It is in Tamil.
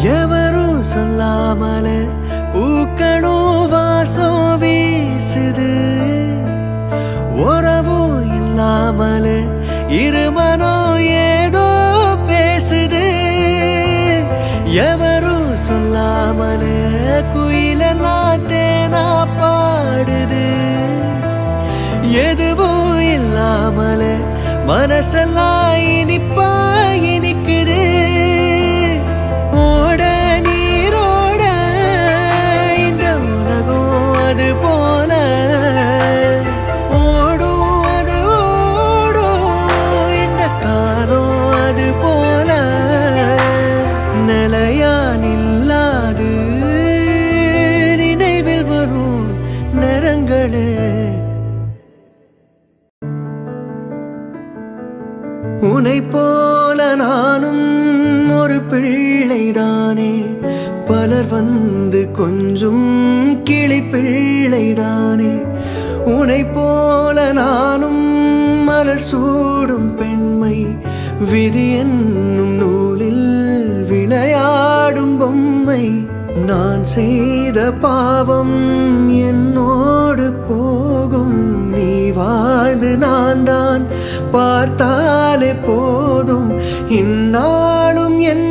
எவரும் சொல்லாமல பூக்களும் வாசம் வீசுது. உறவும் இல்லாமல இருமனோ ஏதோ பேசுது. எவரும் சொல்லாமல குயிலெல்லாம் தேனா பாடுது. எதுவும் இல்லாமல மனசெல்லாம் இனிப்பா இனிக்குது. ஓட நீரோட இந்த உலகம் அது போல ஓடும். அது ஓடும் இந்த காலம் அது போல நிலையா நில்லாது நினைவில் வரும் நிறங்களே. உன்னை போல நானும் ஒரு பிள்ளைதானே, பலர் வந்து கொஞ்சம் கிளி பிள்ளைதானே. உன்னை போல நானும் மலர் சூடும் பெண்மை, விதி என்னும் நூலில் விளையாடும் பொம்மை. நான் செய்த பாவம் என்னோடு போகும், நீ வாழ்ந்து நான் தான் பார்த்தாலே போதும். இந்நாளும் என்